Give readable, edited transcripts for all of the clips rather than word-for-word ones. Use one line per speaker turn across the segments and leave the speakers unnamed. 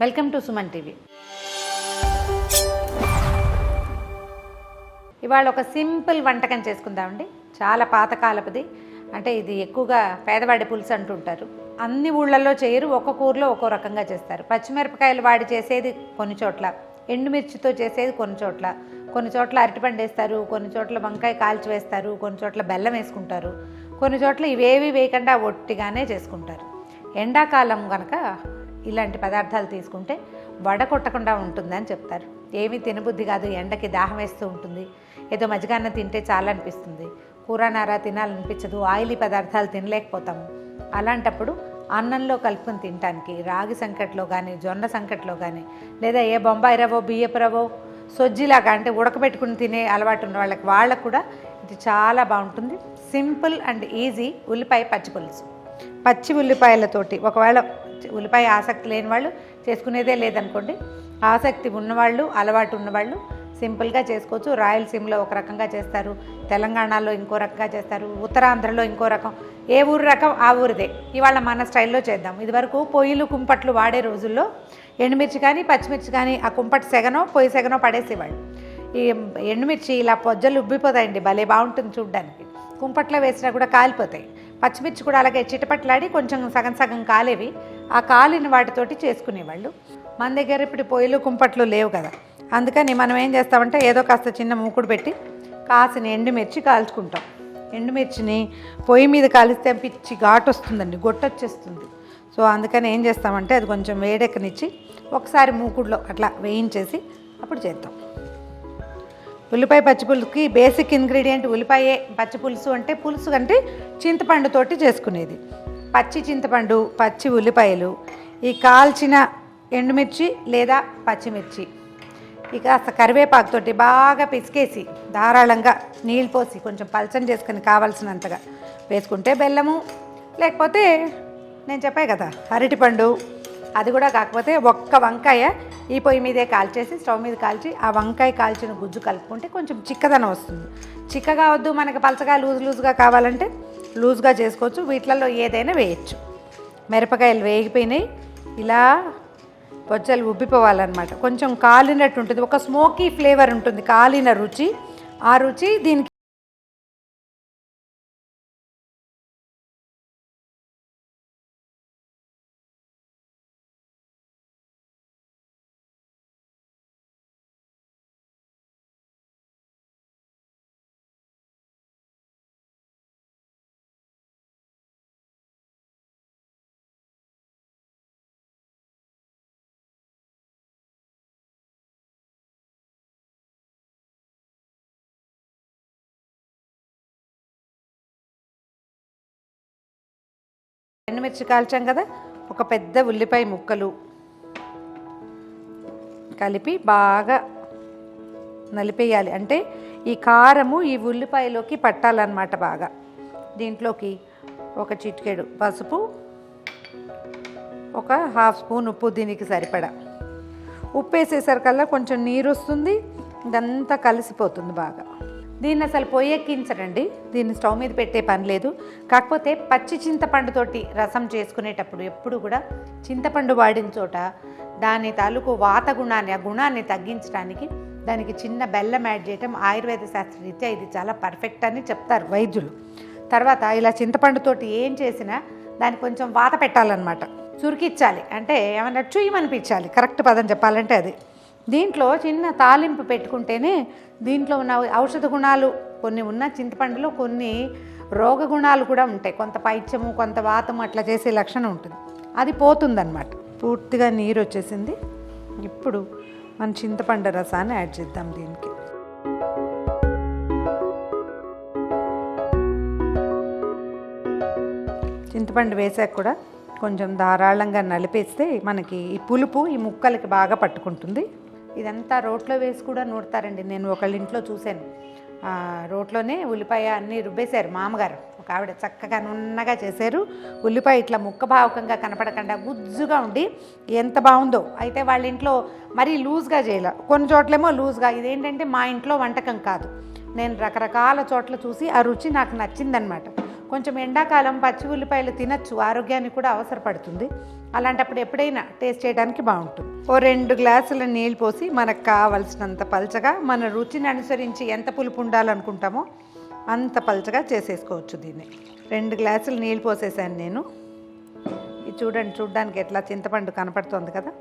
Welcome to Suman TV. ఇవాళ ఒక simple వంటకం చేసుకుందామండి. చాలా పాతకాలపుది, అంటే ఇది ఎక్కువగా పేదవాడి పులుసు అంటుంటారు. అన్ని ఊళ్ళల్లో చేయరు, ఒక్కొక్క ఊర్లో ఒక్కో రకంగా చేస్తారు. పచ్చిమిరపకాయలు వాడి చేసేది కొన్ని చోట్ల, ఎండుమిర్చితో చేసేది కొన్ని చోట్ల అరటిపండు వేస్తారు, కొన్ని చోట్ల వంకాయ కాల్చి వేస్తారు, కొన్ని చోట్ల బెల్లం వేసుకుంటారు, కొన్ని చోట్ల ఇవేవి వేయకుండా ఒట్టిగానే చేసుకుంటారు. ఎండాకాలం కనుక ఇలాంటి పదార్థాలు తీసుకుంటే వడ కొట్టకుండా ఉంటుందని చెప్తారు. ఏమీ తినబుద్ధి కాదు, ఎండకి దాహం వేస్తూ ఉంటుంది, ఏదో మజ్జిగాన్న తింటే చాలా అనిపిస్తుంది, కూరనార తినాలనిపించదు, ఆయిలీ పదార్థాలు తినలేకపోతాము. అలాంటప్పుడు అన్నంలో కలుపుకొని తినడానికి రాగి సంకట్లో కానీ, జొన్న సంకట్లో కానీ, లేదా ఏ బొంబాయి రవ్వో, బియ్యపు రవ్వో, సొజ్జిలాగా అంటే ఉడకబెట్టుకుని తినే అలవాటు ఉన్న వాళ్ళకు కూడా ఇది చాలా బాగుంటుంది. సింపుల్ అండ్ ఈజీ ఉల్లిపాయ పచ్చి పులుసు. పచ్చి ఉల్లిపాయలతోటి, ఒకవేళ ఉల్లిపాయ ఆసక్తి లేని వాళ్ళు చేసుకునేదే లేదనుకోండి, ఆసక్తి ఉన్నవాళ్ళు, అలవాటు ఉన్నవాళ్ళు సింపుల్గా చేసుకోవచ్చు. రాయలసీమలో ఒక రకంగా చేస్తారు, తెలంగాణలో ఇంకో రకంగా చేస్తారు, ఉత్తరాంధ్రలో ఇంకో రకం, ఏ ఊరు రకం ఆ ఊరిదే. ఇవాళ మన స్టైల్లో చేద్దాం. ఇదివరకు పొయ్యిలు కుంపట్లు వాడే రోజుల్లో ఎండుమిర్చి కానీ పచ్చిమిర్చి కానీ ఆ కుంపటి సెగనో పొయ్యి సెగనో పడేసేవాళ్ళు. ఈ ఎండుమిర్చి ఇలా పొజ్జలు ఉబ్బిపోతాయండి, భలే బాగుంటుంది చూడ్డానికి. కుంపట్లో వేసినా కూడా కాలిపోతాయి. పచ్చిమిర్చి కూడా అలాగే చిటపట్లాడి కొంచెం సగం సగం కాలేవి. ఆ కాలిన వాటితోటి చేసుకునేవాళ్ళు. మన దగ్గర ఇప్పుడు పొయ్యిలు కుంపట్లు లేవు కదా, అందుకని మనం ఏం చేస్తామంటే ఏదో కాస్త చిన్న మూకుడు పెట్టి కాసిన ఎండుమిర్చి కాల్చుకుంటాం. ఎండుమిర్చిని పొయ్యి మీద కాలిస్తే పిచ్చి ఘాటు వస్తుందండి, గొట్టొచ్చేస్తుంది. సో అందుకని ఏం చేస్తామంటే అది కొంచెం వేడెక్కనిచ్చి ఒకసారి మూకుడులో అట్లా వేయించేసి అప్పుడు చేద్దాం. ఉల్లిపాయ పచ్చిపులుసుకి బేసిక్ ఇంగ్రీడియంట్ ఉల్లిపాయే. పచ్చిపులుసు అంటే పులుసు అంటే చింతపండుతోటి చేసుకునేది. పచ్చి చింతపండు, పచ్చి ఉల్లిపాయలు, ఈ కాల్చిన ఎండుమిర్చి లేదా పచ్చిమిర్చి, ఇక కాస్త కరివేపాకుతోటి బాగా పిసికేసి ధారాళంగా నీళ్ళు పోసి కొంచెం పలచని చేసుకొని కావాల్సినంతగా వేసుకుంటే బెల్లము, లేకపోతే నేను చెప్పాను కదా అరటిపండు, అది కూడా కాకపోతే ఒక్క వంకాయ ఈ పొయ్యి మీదే కాల్చేసి స్టవ్ మీద కాల్చి ఆ వంకాయ కాల్చిన గుజ్జు కలుపుకుంటే కొంచెం చిక్కదనం వస్తుంది. చిక్కగా వద్దు మనకు పలచగా లూజ్గా కావాలంటే లూజ్గా చేసుకోవచ్చు. వీటిలలో ఏదైనా వేయచ్చు. మిరపకాయలు వేగిపోయినాయి, ఇలా పొచ్చలు ఉబ్బిపోవాలన్నమాట. కొంచెం కాలినట్టు ఉంటుంది, ఒక స్మోకీ ఫ్లేవర్ ఉంటుంది, కాలిన రుచి. ఆ రుచి దీనికి ఎండుమిర్చి కాల్చాం కదా, ఒక పెద్ద ఉల్లిపాయ ముక్కలు కలిపి బాగా నలిపేయాలి. అంటే ఈ కారము ఈ ఉల్లిపాయలోకి పట్టాలన్నమాట బాగా. దీంట్లోకి ఒక చిటికెడు పసుపు, ఒక హాఫ్ స్పూన్ ఉప్పు, దీనికి సరిపడా ఉప్పు వేసేసరికల్లా కొంచెం నీరు వస్తుంది, ఇదంతా కలిసిపోతుంది బాగా. దీన్ని అసలు పొయ్యెక్కించరండి, దీన్ని స్టవ్ మీద పెట్టే పని లేదు. కాకపోతే పచ్చి చింతపండుతోటి రసం చేసుకునేటప్పుడు ఎప్పుడు కూడా చింతపండు వాడిన చోట దాని తాలూకు వాత గుణాన్ని, ఆ గుణాన్ని తగ్గించడానికి దానికి చిన్న బెల్లం యాడ్ చేయటం ఆయుర్వేద శాస్త్రరీత్యా ఇది చాలా పర్ఫెక్ట్ అని చెప్తారు వైద్యులు. తర్వాత ఇలా చింతపండుతోటి ఏం చేసినా దానికి కొంచెం వాత పెట్టాలన్నమాట, చురికిచ్చాలి, అంటే ఏమన్నా చూయమనిపించాలి, కరెక్ట్ పదం చెప్పాలంటే అది. దీంట్లో చిన్న తాలింపు పెట్టుకుంటేనే దీంట్లో ఉన్న ఔషధ గుణాలు కొన్ని ఉన్న చింతపండులో కొన్ని రోగ గుణాలు కూడా ఉంటాయి. కొంత పైత్యము, కొంత వాతము అట్లా చేసే లక్షణం ఉంటుంది, అది పోతుందన్నమాట. పూర్తిగా నీరు వచ్చేసింది. ఇప్పుడు మన చింతపండు రసాన్ని యాడ్ చేద్దాం దీనికి. చింతపండు వేసాక కూడా కొంచెం ధారాళంగా నలిపేస్తే మనకి ఈ పులుపు ఈ ముక్కలకి బాగా పట్టుకుంటుంది. ఇదంతా రోట్లో వేసి కూడా నూరుతారండి. నేను ఒకళ్ళ ఇంట్లో చూశాను, రోట్లోనే ఉల్లిపాయ అన్నీ రుబ్బేశారు మామగారు. ఒక ఆవిడ చక్కగా నున్నగా చేశారు. ఉల్లిపాయ ఇట్లా ముక్క భావకంగా కనపడకుండా గుజ్జుగా ఉండి ఎంత బాగుందో. అయితే వాళ్ళ ఇంట్లో మరీ లూజ్గా చేయాల, కొన్ని చోట్లేమో లూజ్గా. ఇదేంటంటే మా ఇంట్లో వంటకం కాదు, నేను రకరకాల చోట్ల చూసి ఆ రుచి నాకు నచ్చిందనమాట. కొంచెం ఎండాకాలం పచ్చి ఉల్లిపాయలు తినచ్చు, ఆరోగ్యానికి కూడా అవసరపడుతుంది. అలాంటప్పుడు ఎప్పుడైనా టేస్ట్ చేయడానికి బాగుంటుంది. ఓ 2 గ్లాసుల నీళ్ళు పోసి మనకు కావలసినంత పల్చగా, మన రుచిని అనుసరించి ఎంత పులుపు ఉండాలనుకుంటామో అంత పల్చగా చేసేసుకోవచ్చు దీన్ని. 2 గ్లాసులు నీళ్ళు పోసేసాను నేను. ఇది చూడండి, చూడడానికి ఎట్లా చింతపండు కనపడుతుంది కదా.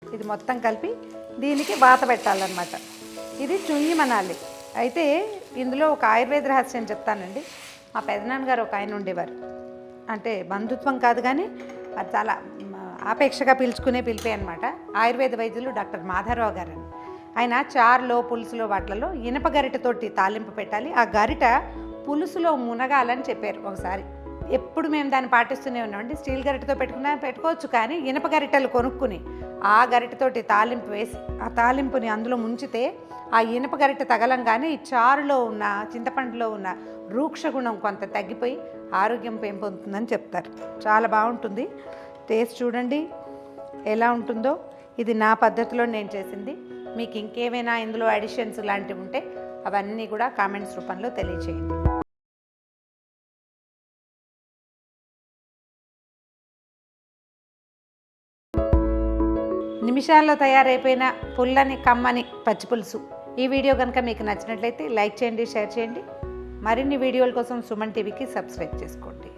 ఇది మొత్తం కలిపి దీనికి వాత పెట్టాలన్నమాట. ఇది చుయ్యమనాలి. అయితే ఇందులో ఒక ఆయుర్వేద రహస్యం చెప్తానండి. మా పెదనాన్నగారు ఒక ఆయన ఉండేవారు. అంటే బంధుత్వం కాదు కానీ అది చాలా ఆపేక్షగా పిలుచుకునే పిలిపే అనమాట. ఆయుర్వేద వైద్యులు డాక్టర్ మాధవరావు గారని. ఆయన చారులో, పులుసులో వాటిలలో ఇనప గరిటతోటి తాలింపు పెట్టాలి. ఆ గరిట పులుసులో మునగాలని చెప్పారు ఒకసారి. ఎప్పుడు మేము దాన్ని పాటిస్తూనే ఉన్నామండి. స్టీల్ గరిటతో పెట్టుకోవచ్చు, కానీ ఇనప గరిటెలు కొనుక్కుని ఆ గరిటతోటి తాలింపు వేసి ఆ తాలింపుని అందులో ముంచితే ఆ ఇనప గరిటె తగలంగానే ఈ చారులో ఉన్న, చింతపండులో ఉన్న రూక్ష గుణం కొంత తగ్గిపోయి ఆరోగ్యం పెంపొందుతుందని చెప్తారు. చాలా బాగుంటుంది. టేస్ట్ చూడండి ఎలా ఉంటుందో. ఇది నా పద్ధతిలో నేను చేసింది. మీకు ఇంకేమైనా ఇందులో అడిషన్స్ లాంటివి ఉంటే అవన్నీ కూడా కామెంట్స్ రూపంలో తెలియచేయండి. నిమిషాల్లో తయారైపోయిన పుల్లని కమ్మని పచ్చి పులుసు. ఈ వీడియో కనుక మీకు నచ్చినట్లయితే లైక్ చేయండి, షేర్ చేయండి. మరిన్ని వీడియోల కోసం సుమన్ టీవీకి సబ్స్క్రైబ్ చేసుకోండి.